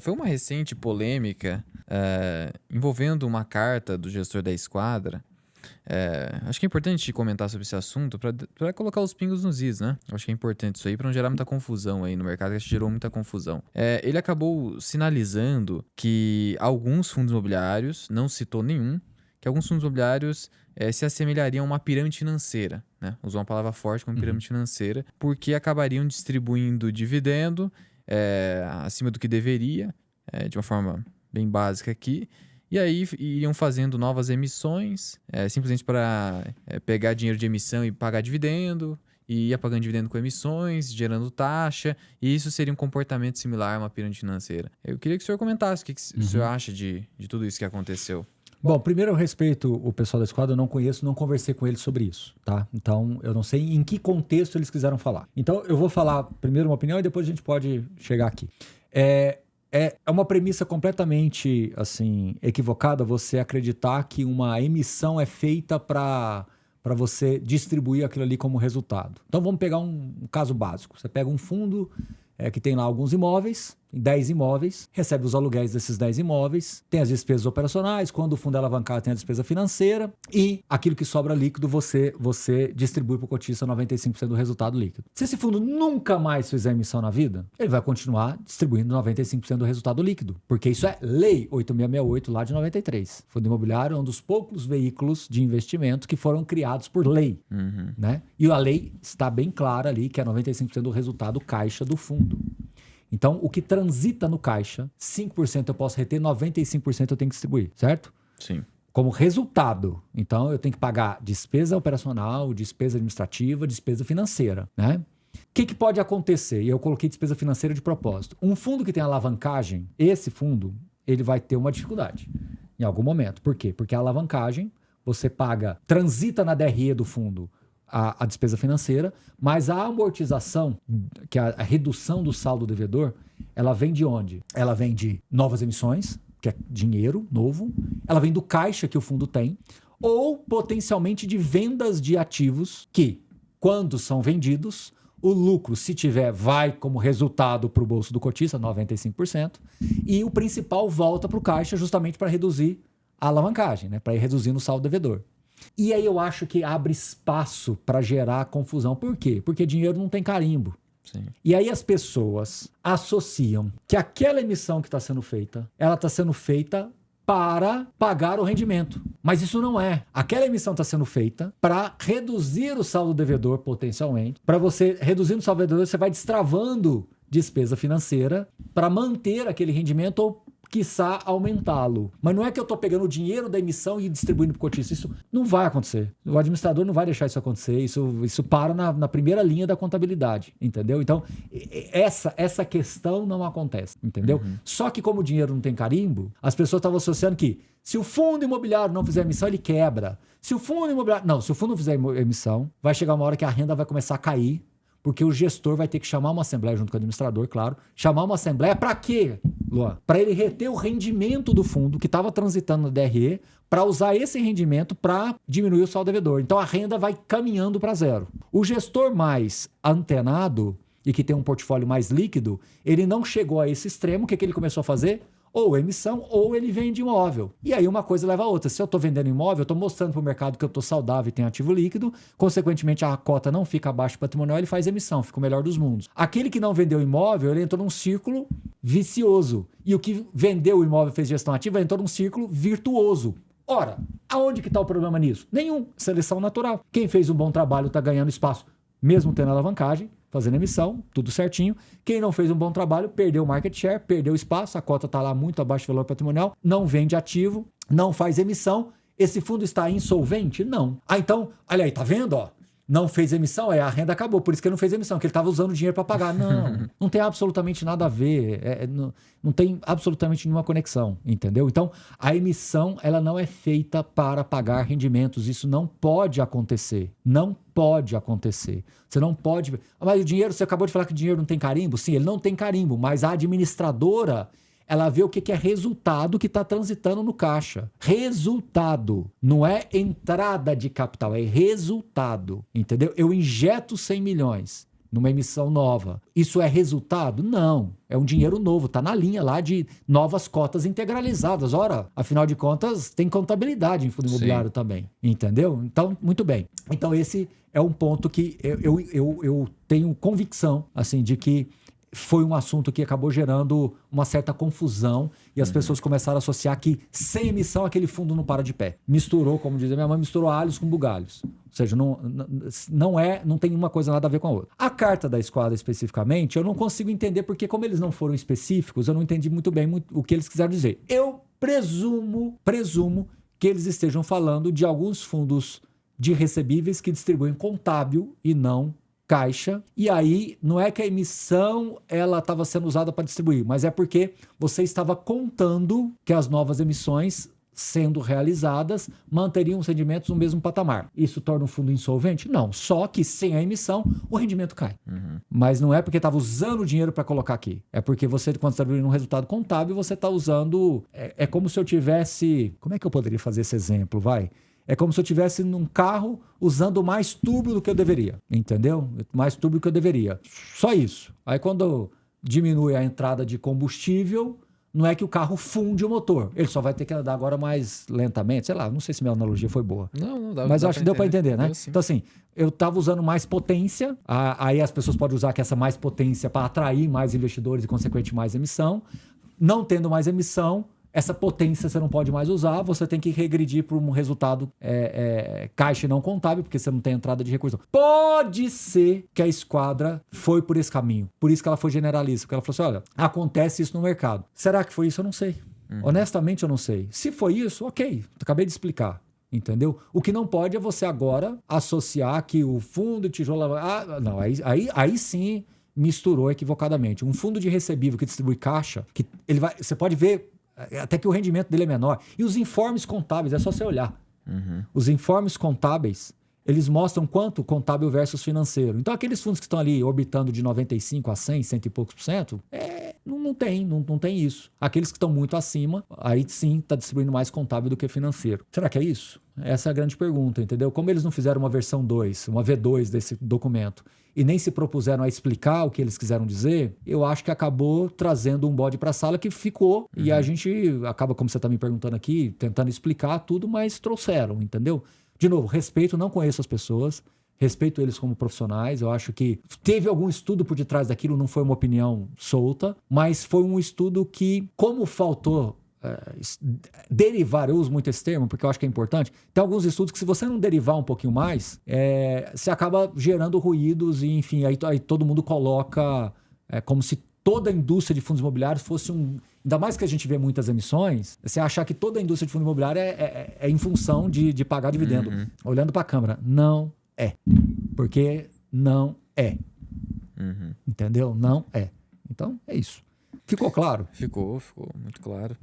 Foi uma recente polêmica envolvendo uma carta do gestor da esquadra. Acho que é importante comentar sobre esse assunto para colocar os pingos nos is, né? Acho que é importante isso aí para não gerar muita confusão aí no mercado, que acho que gerou muita confusão. Ele acabou sinalizando que alguns fundos imobiliários, não citou nenhum, que alguns fundos imobiliários se assemelhariam a uma pirâmide financeira, né? Usou uma palavra forte como pirâmide financeira, porque acabariam distribuindo dividendo acima do que deveria, de uma forma bem básica aqui. E aí iriam fazendo novas emissões, simplesmente para pegar dinheiro de emissão e pagar dividendo, e ia pagando dividendo com emissões, gerando taxa, e isso seria um comportamento similar a uma pirâmide financeira. Eu queria que o senhor comentasse o que o senhor acha de tudo isso que aconteceu. Bom, primeiro eu respeito o pessoal da esquadra, eu não conheço, não conversei com eles sobre isso, tá? Então, eu não sei em que contexto eles quiseram falar. Então, eu vou falar primeiro uma opinião e depois a gente pode chegar aqui. É uma premissa completamente, assim, equivocada você acreditar que uma emissão é feita para você distribuir aquilo ali como resultado. Então, vamos pegar um caso básico. Você pega um fundo que tem lá alguns imóveis, 10 imóveis, recebe os aluguéis desses 10 imóveis, tem as despesas operacionais, quando o fundo é alavancado tem a despesa financeira e aquilo que sobra líquido você distribui para o cotista 95% do resultado líquido. Se esse fundo nunca mais fizer emissão na vida, ele vai continuar distribuindo 95% do resultado líquido, porque isso é lei 8668 lá de 93. Fundo imobiliário é um dos poucos veículos de investimento que foram criados por lei, né? E a lei está bem clara ali que é 95% do resultado caixa do fundo. Então, o que transita no caixa, 5% eu posso reter, 95% eu tenho que distribuir, certo? Sim. Como resultado. Então, eu tenho que pagar despesa operacional, despesa administrativa, despesa financeira, né? O que pode acontecer? E eu coloquei despesa financeira de propósito. Um fundo que tem alavancagem, esse fundo, ele vai ter uma dificuldade em algum momento. Por quê? Porque a alavancagem, você paga, transita na DRE do fundo, a despesa financeira, mas a amortização, que é a redução do saldo devedor, ela vem de onde? Ela vem de novas emissões, que é dinheiro novo, ela vem do caixa que o fundo tem, ou potencialmente de vendas de ativos que, quando são vendidos, o lucro, se tiver, vai como resultado para o bolso do cotista, 95%, e o principal volta para o caixa justamente para reduzir a alavancagem, né? Para ir reduzindo o saldo devedor. E aí eu acho que abre espaço para gerar confusão. Por quê? Porque dinheiro não tem carimbo. Sim. E aí as pessoas associam que aquela emissão que está sendo feita, ela está sendo feita para pagar o rendimento. Mas isso não é. Aquela emissão está sendo feita para reduzir o saldo devedor potencialmente. Para você reduzindo o saldo devedor, você vai destravando despesa financeira para manter aquele rendimento ou quiçá aumentá-lo. Mas não é que eu estou pegando o dinheiro da emissão e distribuindo para o cotista. Isso não vai acontecer. O administrador não vai deixar isso acontecer. Isso para na primeira linha da contabilidade, entendeu? Então, essa questão não acontece, entendeu? Só que como o dinheiro não tem carimbo, as pessoas estavam associando que se o fundo imobiliário não fizer emissão, ele quebra. Se o fundo não fizer emissão, vai chegar uma hora que a renda vai começar a cair, porque o gestor vai ter que chamar uma assembleia junto com o administrador, claro. Chamar uma assembleia para quê, Luan? Para ele reter o rendimento do fundo que estava transitando na DRE, para usar esse rendimento para diminuir o saldo devedor. Então a renda vai caminhando para zero. O gestor mais antenado e que tem um portfólio mais líquido, ele não chegou a esse extremo. O que ele começou a fazer? Ou emissão, ou ele vende imóvel. E aí uma coisa leva a outra. Se eu estou vendendo imóvel, eu estou mostrando para o mercado que eu estou saudável e tenho ativo líquido, consequentemente a cota não fica abaixo do patrimonial, ele faz emissão, fica o melhor dos mundos. Aquele que não vendeu imóvel, ele entrou num círculo vicioso. E o que vendeu o imóvel e fez gestão ativa, entrou num círculo virtuoso. Ora, aonde que está o problema nisso? Nenhum. Seleção natural. Quem fez um bom trabalho está ganhando espaço, mesmo tendo alavancagem, fazendo emissão, tudo certinho. Quem não fez um bom trabalho, perdeu o market share, perdeu espaço, a cota está lá muito abaixo do valor patrimonial, não vende ativo, não faz emissão. Esse fundo está insolvente? Não. Então, olha aí, tá vendo? Ó? Não fez emissão, a renda acabou, por isso que ele não fez emissão, que ele estava usando o dinheiro para pagar. Não tem absolutamente nada a ver, não tem absolutamente nenhuma conexão, entendeu? Então, a emissão, ela não é feita para pagar rendimentos, isso não pode acontecer, não pode acontecer. Você não pode... Mas o dinheiro, você acabou de falar que o dinheiro não tem carimbo? Sim, ele não tem carimbo, mas a administradora... ela vê o que é resultado que está transitando no caixa. Resultado. Não é entrada de capital, é resultado. Entendeu? Eu injeto 100 milhões. numa emissão nova. Isso é resultado? Não. É um dinheiro novo, está na linha lá de novas cotas integralizadas. Ora, afinal de contas, tem contabilidade em fundo imobiliário também. Entendeu? Então, muito bem. Então, esse é um ponto que eu tenho convicção, assim, de que foi um assunto que acabou gerando uma certa confusão e as pessoas começaram a associar que sem emissão aquele fundo não para de pé. Misturou, como diz a minha mãe, misturou alhos com bugalhos. Ou seja, não tem uma coisa nada a ver com a outra. A carta da Esquadra especificamente, eu não consigo entender porque como eles não foram específicos, eu não entendi muito bem o que eles quiseram dizer. Eu presumo que eles estejam falando de alguns fundos de recebíveis que distribuem contábil e não caixa, e aí não é que a emissão ela estava sendo usada para distribuir, mas é porque você estava contando que as novas emissões sendo realizadas manteriam os rendimentos no mesmo patamar. Isso torna o fundo insolvente? Não, só que sem a emissão o rendimento cai. Mas não é porque estava usando o dinheiro para colocar aqui, é porque você, quando está distribuindo um resultado contábil, você está usando, é como se eu tivesse, como é que eu poderia fazer esse exemplo, vai? É como se eu estivesse num carro usando mais turbo do que eu deveria, entendeu? Mais turbo do que eu deveria. Só isso. Aí quando diminui a entrada de combustível, não é que o carro funde o motor. Ele só vai ter que andar agora mais lentamente. Sei lá, não sei se minha analogia foi boa. Não dá. Mas dá acho que deu para entender, né? Deu, Então assim, eu estava usando mais potência. Aí as pessoas podem usar que essa mais potência para atrair mais investidores e, consequentemente, mais emissão. Não tendo mais emissão, essa potência você não pode mais usar, você tem que regredir para um resultado caixa e não contábil, porque você não tem entrada de recurso. Pode ser que a Esquadra foi por esse caminho, por isso que ela foi generalista, porque ela falou assim, olha, acontece isso no mercado. Será que foi isso? Eu não sei. Honestamente, eu não sei. Se foi isso, ok, acabei de explicar. Entendeu? O que não pode é você agora associar que o fundo de tijolo... não, aí sim misturou equivocadamente. Um fundo de recebível que distribui caixa, que ele vai, você pode ver até que o rendimento dele é menor. E os informes contábeis, é só você olhar. Os informes contábeis, eles mostram quanto contábil versus financeiro. Então, aqueles fundos que estão ali orbitando de 95 a 100, 100 e poucos por cento, não tem isso. Aqueles que estão muito acima, aí sim está distribuindo mais contábil do que financeiro. Será que é isso? Essa é a grande pergunta, entendeu? Como eles não fizeram uma versão 2, uma V2 desse documento, e nem se propuseram a explicar o que eles quiseram dizer, eu acho que acabou trazendo um bode para a sala que ficou, e a gente acaba, como você está me perguntando aqui, tentando explicar tudo, mas trouxeram, entendeu? De novo, respeito, não conheço as pessoas, respeito eles como profissionais, eu acho que teve algum estudo por detrás daquilo, não foi uma opinião solta, mas foi um estudo que, como faltou derivar, eu uso muito esse termo porque eu acho que é importante, tem alguns estudos que se você não derivar um pouquinho mais, você acaba gerando ruídos e enfim, aí todo mundo coloca como se toda a indústria de fundos imobiliários fosse ainda mais que a gente vê muitas emissões, você achar que toda a indústria de fundo imobiliário é em função de pagar dividendo. Olhando para a câmera, não é. Porque não é. Entendeu? Não é. Então, é isso. Ficou claro? Ficou muito claro.